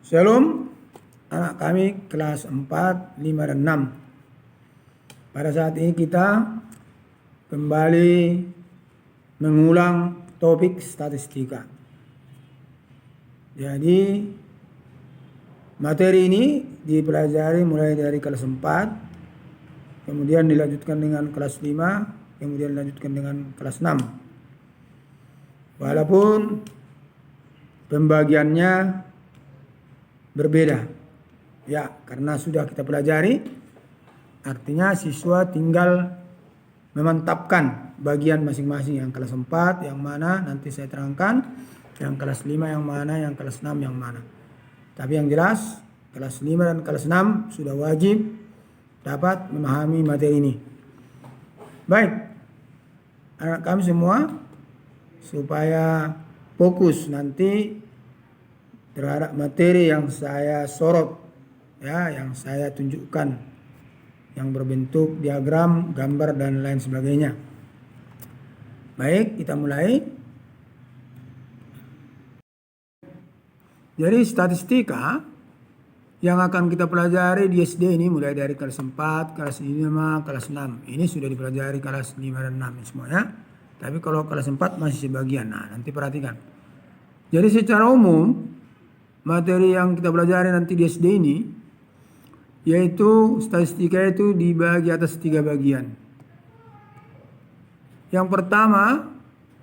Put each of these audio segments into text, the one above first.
Shalom anak kami kelas 4, 5, dan 6. Pada saat ini kita kembali mengulang topik statistika. Jadi materi ini dipelajari mulai dari kelas 4, kemudian dilanjutkan dengan kelas 5, kemudian dilanjutkan dengan kelas 6. Walaupun pembagiannya berbeda, ya, karena sudah kita pelajari, artinya siswa tinggal memantapkan bagian masing-masing. Yang kelas 4 yang mana nanti saya terangkan, yang kelas 5 yang mana, yang kelas 6 yang mana. Tapi yang jelas kelas 5 dan kelas 6 sudah wajib dapat memahami materi ini. Baik, anak kami semua, supaya fokus nanti terhadap materi yang saya sorot, ya, yang saya tunjukkan, yang berbentuk diagram, gambar, dan lain sebagainya. Baik, kita mulai. Jadi statistika yang akan kita pelajari di SD ini mulai dari kelas 4, kelas 5, kelas 6. Ini sudah dipelajari kelas 5 dan 6 semuanya. Tapi kalau kelas 4 masih sebagian. Nah, nanti perhatikan. Jadi secara umum materi yang kita pelajari nanti di SD ini, yaitu statistika itu dibagi atas 3 bagian. Yang pertama,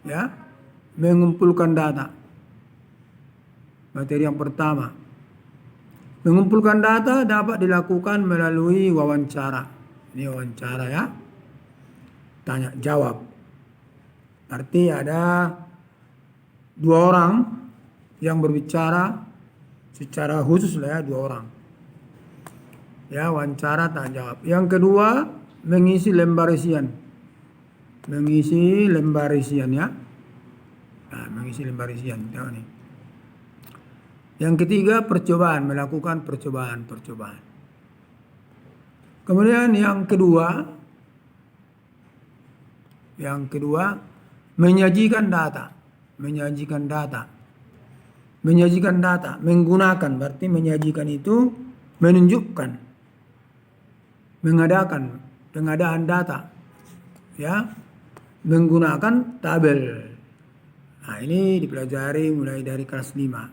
ya, mengumpulkan data. Materi yang pertama, mengumpulkan data dapat dilakukan melalui wawancara. Ini wawancara, ya, tanya jawab. Arti ada 2 orang yang berbicara secara khusus lah, ya, 2 orang. Ya, wawancara tanya jawab. Yang kedua, mengisi lembar isian. Mengisi lembar isian, ya. Nah, mengisi lembar isian. Tengok nih. Yang ketiga, percobaan, melakukan percobaan. Kemudian yang kedua, menyajikan data. Menggunakan, berarti menyajikan itu menunjukkan, mengadakan pengadaan data, ya, menggunakan tabel. Nah, ini dipelajari mulai dari kelas 5.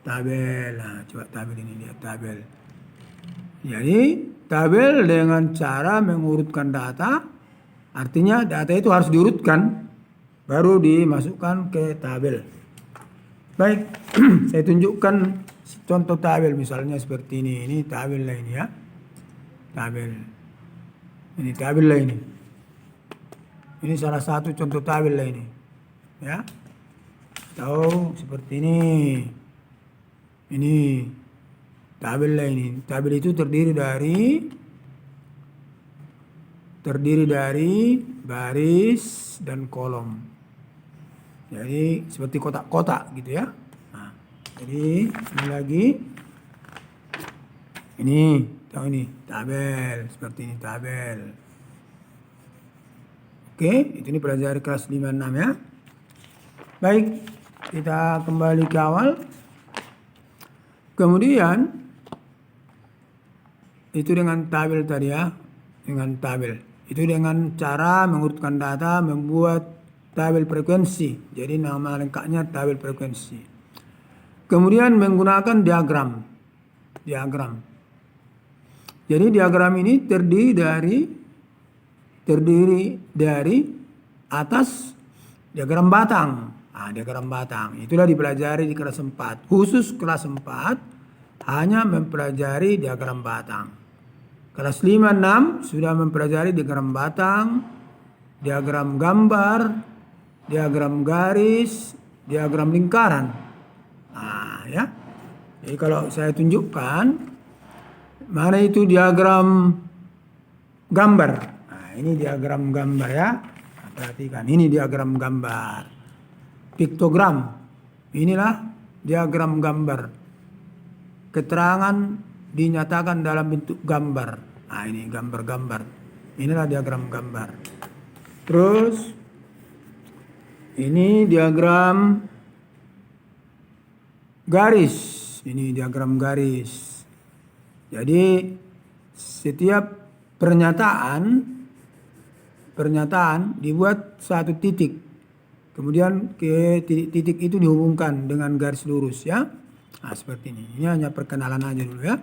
Tabel, nah, coba tabel ini, lihat tabel. Jadi tabel dengan cara mengurutkan data, artinya data itu harus diurutkan baru dimasukkan ke tabel. Baik, saya tunjukkan contoh tabel misalnya seperti ini. Ini tabel lah ini, ya. Tabel. Ini tabel lah ini. Ini salah satu contoh tabel lah ini, ya. Atau seperti ini. Ini tabel lah ini. Tabel itu terdiri dari baris dan kolom. Jadi seperti kotak-kotak gitu, ya. Nah, jadi ini lagi. Ini, tahu ini tabel, seperti ini tabel. Oke, itu ini pelajari kelas 5 6, ya. Baik, kita kembali ke awal. Kemudian itu dengan tabel tadi, ya. Dengan tabel. Itu dengan cara mengurutkan data, membuat tabel frekuensi. Jadi nama lengkapnya tabel frekuensi. Kemudian menggunakan diagram. Jadi diagram ini terdiri dari atas diagram batang. Nah, diagram batang itulah dipelajari di kelas 4. Khusus kelas 4 hanya mempelajari diagram batang. Kelas 5 6 sudah mempelajari diagram batang, diagram gambar, diagram garis, diagram lingkaran. Nah, ya. Jadi kalau saya tunjukkan mana itu diagram gambar. Nah, ini diagram gambar, ya. Nah, perhatikan, ini diagram gambar. Piktogram. Inilah diagram gambar. Keterangan dinyatakan dalam bentuk gambar. Nah, ini gambar-gambar. Inilah diagram gambar. Terus ini diagram garis. Ini diagram garis. Jadi setiap pernyataan dibuat satu titik. Kemudian ke titik-titik itu dihubungkan dengan garis lurus ya. Nah, seperti ini. Ini hanya perkenalan aja dulu ya.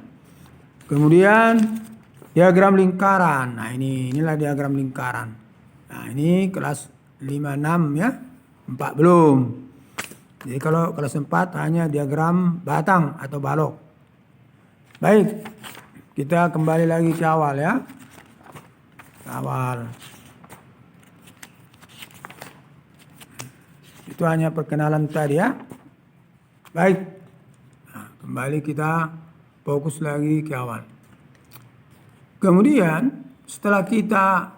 Kemudian diagram lingkaran. Nah, inilah diagram lingkaran. Nah, ini kelas 5-6 ya. 4 belum. Jadi kalau kelas 4 hanya diagram batang atau balok. Baik. Kita kembali lagi ke awal ya. Awal. Itu hanya perkenalan tadi ya. Baik. Nah, kembali kita fokus lagi ke awal. Kemudian setelah kita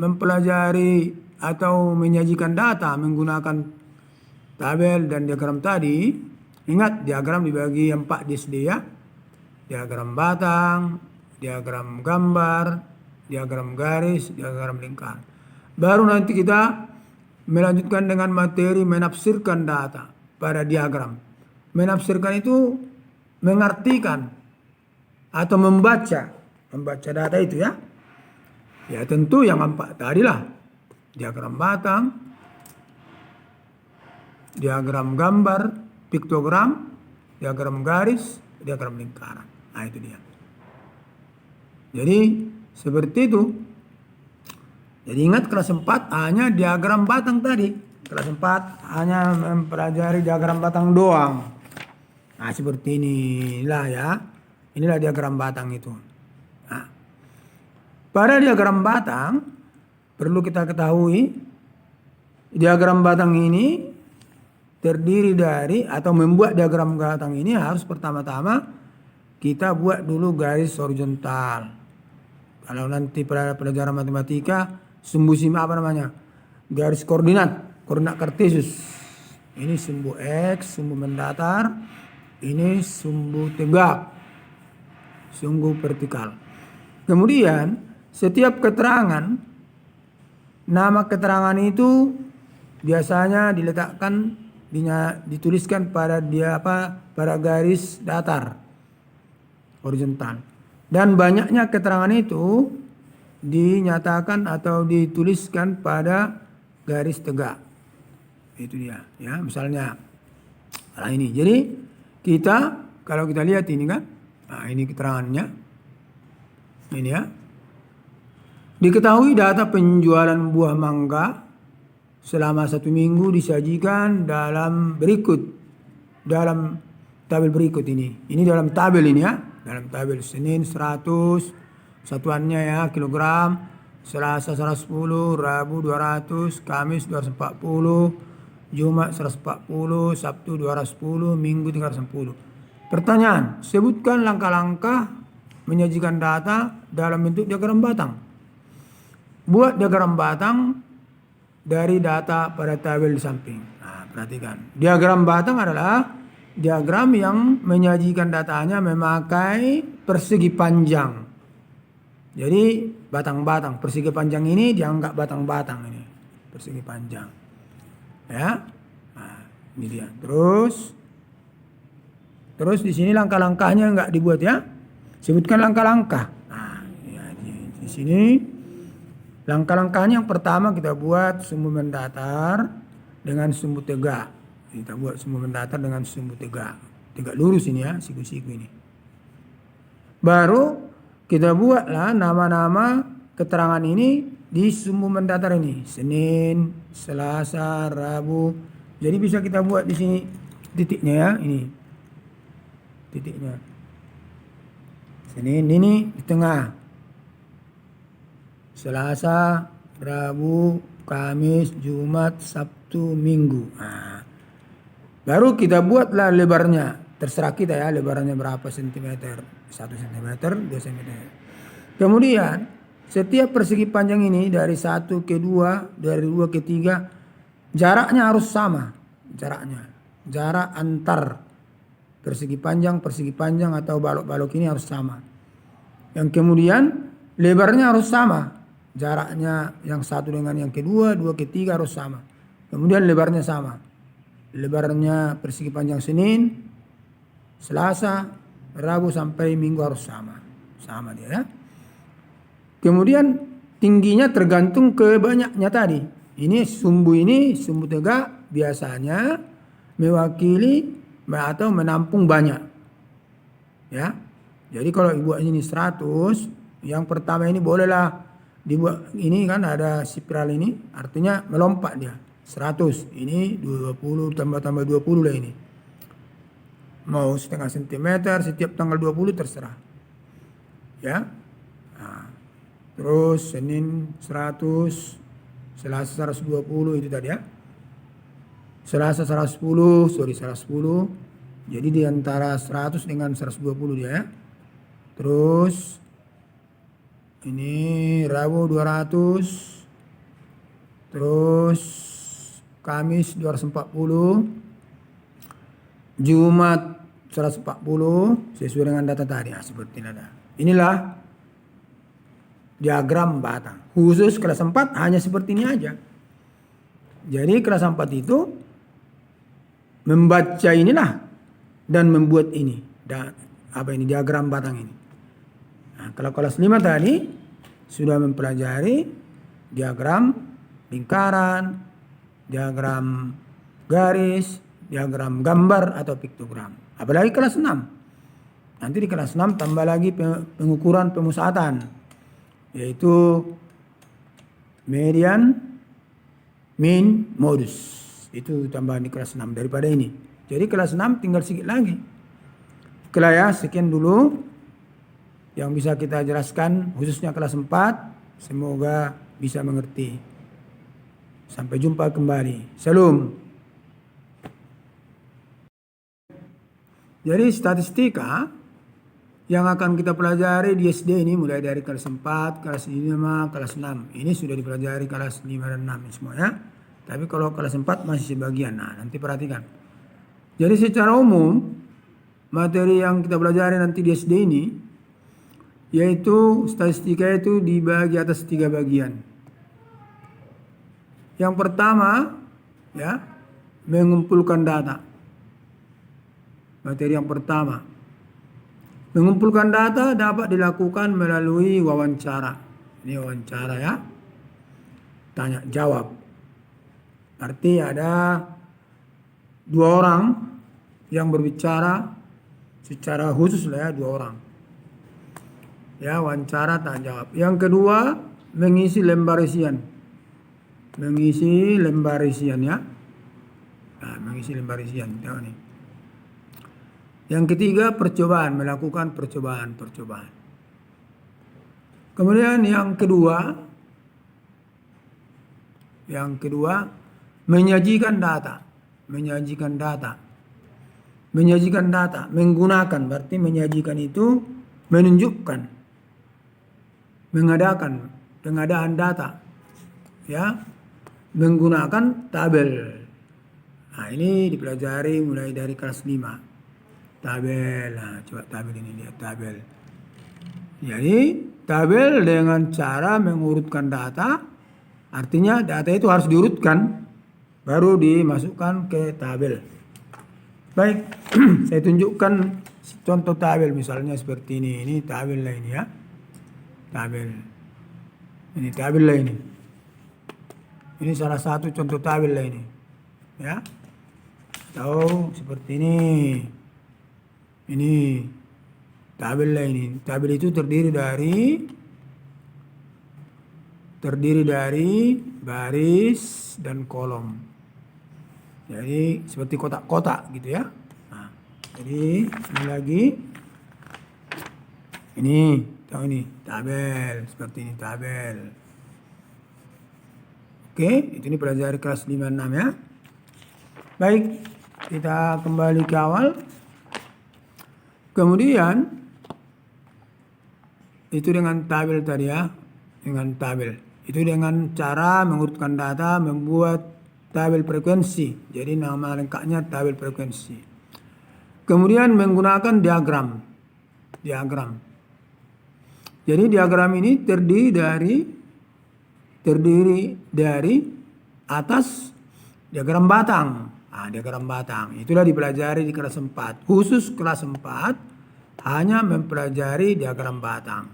mempelajari atau menyajikan data menggunakan tabel dan diagram tadi, ingat diagram dibagi 4 di SD ya. Diagram batang, diagram gambar, diagram garis, diagram lingkaran. Baru nanti kita melanjutkan dengan materi menafsirkan data pada diagram. Menafsirkan itu mengartikan atau membaca data itu ya. Ya tentu yang 4 tadilah. Diagram batang, diagram gambar, piktogram, diagram garis, diagram lingkaran. Nah itu dia. Jadi seperti itu. Jadi ingat kelas 4 hanya diagram batang tadi. Kelas 4 hanya mempelajari diagram batang doang. Nah seperti inilah ya. Inilah diagram batang itu. Nah, pada diagram batang perlu kita ketahui diagram batang ini terdiri dari atau membuat diagram batang ini harus pertama-tama kita buat dulu garis horizontal. Kalau nanti pada pelajaran matematika sumbu apa namanya? Garis koordinat kartesius. Ini sumbu X, sumbu mendatar. Ini sumbu tegak, sumbu vertikal. Kemudian setiap keterangan, nama keterangan itu biasanya diletakkan dituliskan pada pada garis datar horizontal. Dan banyaknya keterangan itu dinyatakan atau dituliskan pada garis tegak. Itu dia ya, misalnya ini. Jadi kita kalau kita lihat ini kan, nah ini keterangannya. Ini ya. Diketahui data penjualan buah mangga selama 1 minggu disajikan dalam tabel berikut ini. Ini dalam tabel ini ya. Dalam tabel Senin 100, satuannya ya kilogram, Selasa 110, Rabu 200, Kamis 240, Jumat 140, Sabtu 210, Minggu 310. Pertanyaan, sebutkan langkah-langkah menyajikan data dalam bentuk diagram batang. Buat diagram batang dari data pada tabel di samping. Nah, perhatikan. Diagram batang adalah diagram yang menyajikan datanya memakai persegi panjang. Jadi batang-batang, persegi panjang ini dianggap batang-batang ini. Persegi panjang. Ya. Nah, ini dia. Terus di sini langkah-langkahnya enggak dibuat ya. Sebutkan langkah-langkah. Nah, ya, di sini langkah-langkahnya yang pertama kita buat sumbu mendatar dengan sumbu tegak. Kita buat sumbu mendatar dengan sumbu tegak. Tegak lurus ini ya, siku-siku ini. Baru kita buatlah nama-nama keterangan ini di sumbu mendatar ini. Senin, Selasa, Rabu. Jadi bisa kita buat di sini titiknya ya, ini. Titiknya. Senin ini di tengah. Selasa, Rabu, Kamis, Jumat, Sabtu, Minggu. Nah, baru kita buatlah lebarnya. Terserah kita ya lebarnya berapa sentimeter. 1 cm, 2 cm. Kemudian setiap persegi panjang ini dari 1 ke 2, dari 2 ke 3, jaraknya harus sama. Jarak antar persegi panjang atau balok-balok ini harus sama. Yang kemudian lebarnya harus sama. Jaraknya yang satu dengan yang kedua, 2 ke 3 harus sama. Kemudian lebarnya sama. Lebarnya persegi panjang Senin Selasa, Rabu sampai Minggu harus sama. Sama dia ya. Kemudian tingginya tergantung ke banyaknya tadi. Ini sumbu tegak biasanya mewakili atau menampung banyak. Ya. Jadi kalau dibuat ini 100, yang pertama ini bolehlah dibuat ini kan ada spiral ini, artinya melompat dia. 100, ini 20 tambah 20 lah ini. Mau setengah sentimeter setiap tanggal 20 terserah. Ya. Nah, terus Senin 100, Selasa 120 itu tadi ya. Selasa 110. Jadi di antara 100 dengan 120 dia ya. Terus ini Rabu 200. Terus Kamis 240. Jumat 140 sesuai dengan data tadi. Nah, seperti ini ada. Inilah diagram batang. Khusus kelas 4 hanya seperti ini aja. Jadi kelas 4 itu membaca inilah dan membuat ini. Dan apa ini diagram batang ini. Nah, kalau kelas 5 tadi sudah mempelajari diagram lingkaran, diagram garis, diagram gambar atau piktogram. Apalagi kelas 6. Nanti di kelas 6 tambah lagi pengukuran pemusatan, yaitu median, min, modus. Itu tambahan di kelas 6 daripada ini. Jadi kelas 6 tinggal sedikit lagi. Oke lah ya, sekian dulu yang bisa kita jelaskan khususnya kelas 4. Semoga bisa mengerti. Sampai jumpa kembali. Salam. Jadi statistika yang akan kita pelajari di SD ini mulai dari kelas 4, kelas 5, kelas 6. Ini sudah dipelajari kelas 5 dan 6 semuanya. Tapi kalau kelas 4 masih sebagian. Nah, nanti perhatikan. Jadi secara umum materi yang kita pelajari nanti di SD ini yaitu statistika itu dibagi atas 3 bagian. Yang pertama ya, mengumpulkan data. Materi yang pertama. Mengumpulkan data dapat dilakukan melalui wawancara. Ini wawancara ya. Tanya jawab. Arti ada 2 orang yang berbicara secara khusus lah ya, 2 orang. Ya, wawancara tanya jawab. Yang kedua, mengisi lembar isian. Mengisi lembar isian ya. Nah, mengisi lembar isian. Tengok nih. Yang ketiga, percobaan, melakukan percobaan. Kemudian yang kedua, menyajikan data. Menggunakan, berarti menyajikan itu menunjukkan, mengadakan pengadaan data. Ya, menggunakan tabel. Nah, ini dipelajari mulai dari kelas 5. Tabel, nah, coba tabel ini lihat tabel. Jadi tabel dengan cara mengurutkan data, artinya data itu harus diurutkan baru dimasukkan ke tabel. Baik, saya tunjukkan contoh tabel misalnya seperti ini. Ini tabel lah ini ya. Tabel. Ini tabel lah ini. Ini salah satu contoh tabel lah ini. Ya. Atau seperti ini. Ini tabel lah ini. Tabel itu terdiri dari baris dan kolom. Jadi seperti kotak-kotak gitu ya. Nah, jadi ini lagi. Ini, tahu ini tabel, seperti ini tabel. Oke, itu ini pelajari kelas 5 6 ya. Baik, kita kembali ke awal. Kemudian itu dengan tabel tadi ya, dengan tabel. Itu dengan cara mengurutkan data, membuat tabel frekuensi. Jadi nama lengkapnya tabel frekuensi. Kemudian menggunakan diagram. Jadi diagram ini terdiri dari atas diagram batang. Diagram batang. Itulah dipelajari di kelas 4. Khusus kelas 4 hanya mempelajari diagram batang.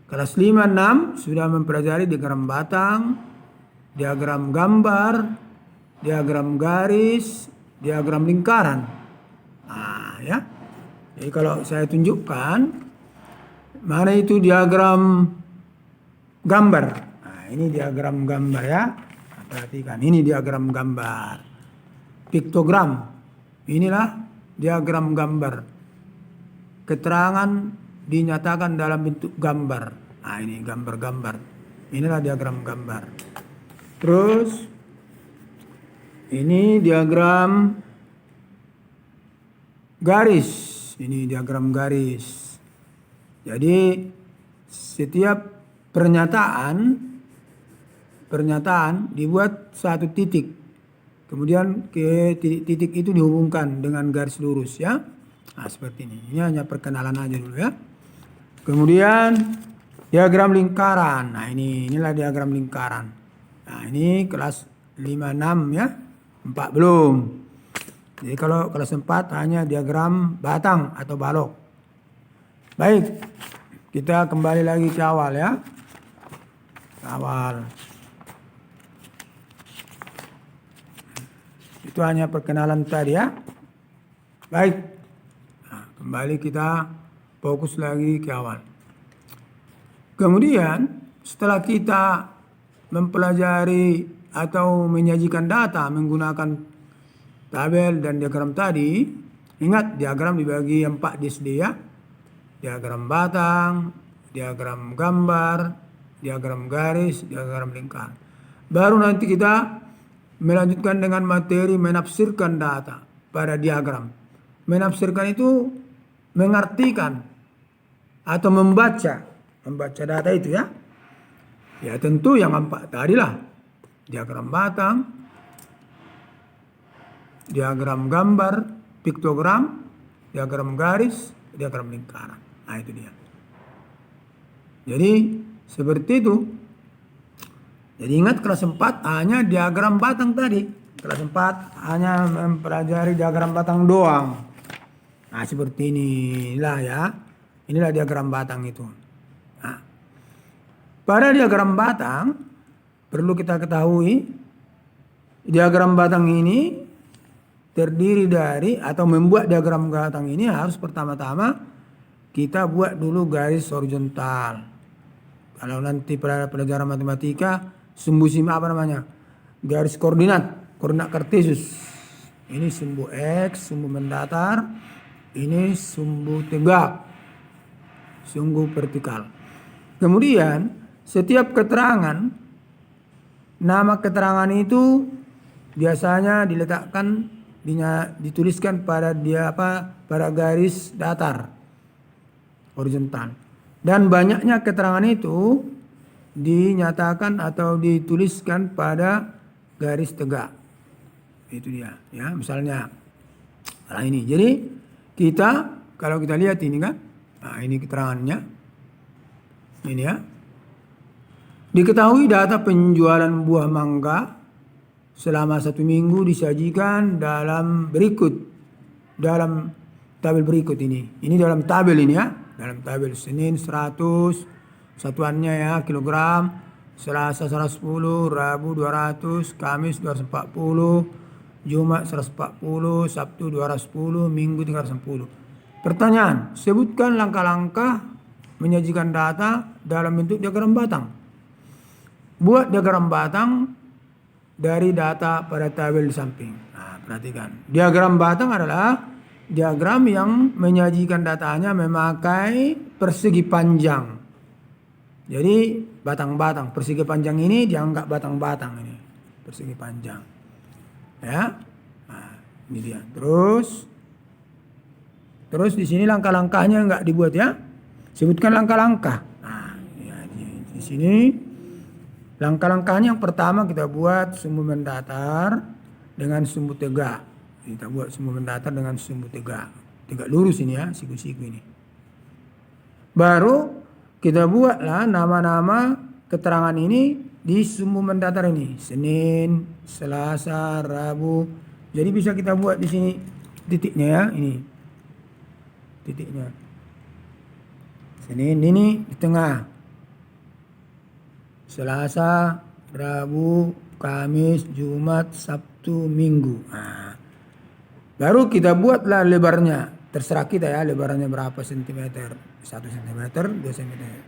Kelas 5, 6 sudah mempelajari diagram batang, diagram gambar, diagram garis, diagram lingkaran. Ya. Jadi kalau saya tunjukkan mana itu diagram gambar. Ini diagram gambar ya. Perhatikan, ini diagram gambar. Piktogram. Inilah diagram gambar. Keterangan dinyatakan dalam bentuk gambar. Ini gambar-gambar. Inilah diagram gambar. Terus ini diagram garis. Ini diagram garis. Jadi setiap pernyataan dibuat satu titik. Kemudian ke titik-titik itu dihubungkan dengan garis lurus ya. Seperti ini. Ini hanya perkenalan aja dulu ya. Kemudian diagram lingkaran. Inilah diagram lingkaran. Ini kelas 5, 6 ya. 4 belum. Jadi kalau kelas 4 hanya diagram batang atau balok. Baik. Kita kembali lagi ke awal ya. Awal. Itu hanya perkenalan tadi ya. Baik. Kembali kita fokus lagi ke awal. Kemudian setelah kita mempelajari atau menyajikan data menggunakan tabel dan diagram tadi, ingat diagram dibagi 4 di SD ya. Diagram batang, diagram gambar, diagram garis, diagram lingkar. Baru nanti kita melanjutkan dengan materi menafsirkan data pada diagram. Menafsirkan itu mengartikan atau membaca data itu ya. Ya tentu yang 4 tadi lah. Diagram batang, diagram gambar, piktogram, diagram garis, diagram lingkaran. Itu dia. Jadi seperti itu. Jadi ingat kelas 4 hanya diagram batang tadi. Kelas 4 hanya mempelajari diagram batang doang. Seperti inilah ya. Inilah diagram batang itu. Pada diagram batang perlu kita ketahui diagram batang ini terdiri dari atau membuat diagram batang ini harus pertama-tama kita buat dulu garis horizontal. Kalau nanti pada pelajaran matematika sumbu garis koordinat kartesius. Ini sumbu X, sumbu mendatar, ini sumbu tegak, sumbu vertikal. Kemudian setiap keterangan, nama keterangan itu biasanya diletakkan, dituliskan pada pada garis datar horizontal. Dan banyaknya keterangan itu dinyatakan atau dituliskan pada garis tegak. Itu dia ya, misalnya ini. Jadi kalau kita lihat ini kan, ini keterangannya. Ini ya. Diketahui data penjualan buah mangga selama 1 minggu disajikan dalam tabel berikut ini. Ini dalam tabel ini ya. Dalam tabel Senin 100, satuannya ya kilogram, Selasa 110, Rabu 200, Kamis 240, Jumat 140, Sabtu 210, Minggu 310. Pertanyaan, sebutkan langkah-langkah menyajikan data dalam bentuk diagram batang. Buat diagram batang dari data pada tabel di samping. Perhatikan. Diagram batang adalah diagram yang menyajikan datanya memakai persegi panjang. Jadi batang-batang. Persegi panjang ini dianggap batang-batang ini. Persegi panjang. Ya. Ini dia. Terus di sini langkah-langkahnya enggak dibuat ya. Sebutkan langkah-langkah. Ya, di sini langkah-langkahnya yang pertama kita buat sumbu mendatar dengan sumbu tegak. Kita buat sumbu mendatar dengan sumbu tegak. Tegak lurus ini ya, siku-siku ini. Baru kita buatlah nama-nama keterangan ini di sumbu mendatar ini. Senin, Selasa, Rabu, Jadi bisa kita buat di sini titiknya ya, ini titiknya. Senin ini di tengah. Selasa, Rabu, Kamis, Jumat, Sabtu, Minggu. Nah, baru kita buatlah lebarnya. Terserah kita ya, lebarnya berapa sentimeter. 1 sentimeter, 2 sentimeter.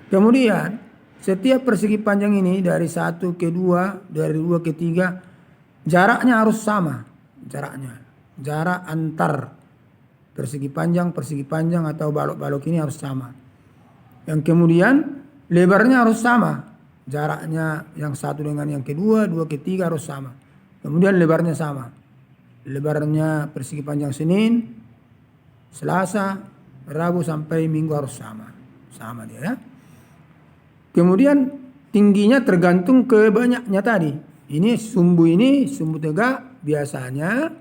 Kemudian setiap persegi panjang ini dari 1 ke 2, dari 2 ke 3, jaraknya harus sama. Jarak antar persegi panjang atau balok-balok ini harus sama. Yang kemudian lebarnya harus sama. Jaraknya yang satu dengan yang kedua, 2 ke 3 harus sama. Kemudian lebarnya sama. Lebarnya persegi panjang Senin, Selasa, Rabu sampai Minggu harus sama. Sama dia ya. Kemudian tingginya tergantung ke banyaknya tadi. Ini sumbu tegak biasanya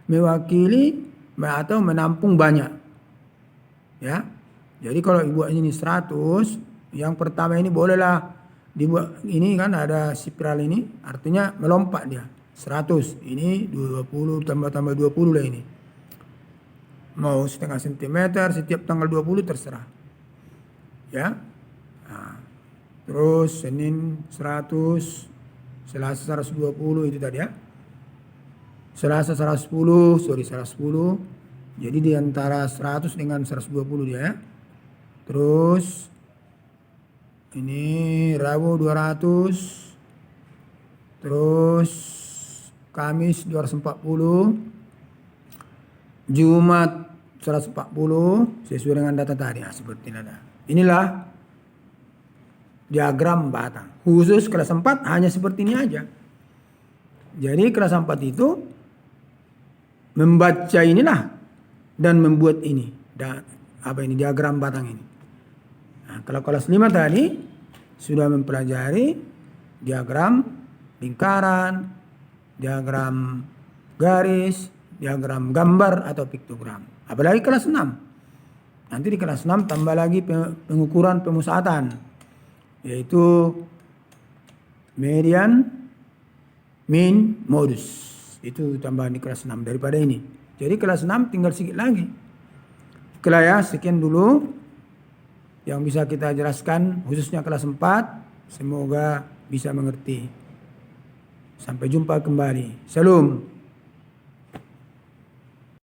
mewakili atau menampung banyak. Ya. Jadi kalau dibuat ini 100, yang pertama ini bolehlah dibuat ini kan ada spiral ini, artinya melompat dia. 100, ini 20 tambah 20 lah ini. Mau setengah sentimeter setiap tanggal 20 terserah. Ya. Nah, terus Senin 100, Selasa 120 itu tadi ya. Selasa 110. Jadi di antara 100 dengan 120 dia ya. Terus ini Rabu 200. Terus Kamis 240. Jumat 140 sesuai dengan data tadi. Nah, seperti ini ada. Inilah diagram batang. Khusus kelas 4 hanya seperti ini aja. Jadi kelas 4 itu membaca inilah dan membuat ini. Diagram batang ini. Nah, kalau kelas 5 tadi sudah mempelajari diagram lingkaran, diagram garis, diagram gambar atau piktogram. Apalagi kelas 6. Nanti di kelas 6 tambah lagi pengukuran pemusatan, yaitu median, min, modus. Itu tambahan di kelas 6 daripada ini. Jadi kelas 6 tinggal sedikit lagi. Oke lah ya, sekian dulu yang bisa kita jelaskan khususnya kelas 4. Semoga bisa mengerti. Sampai jumpa kembali. Salam.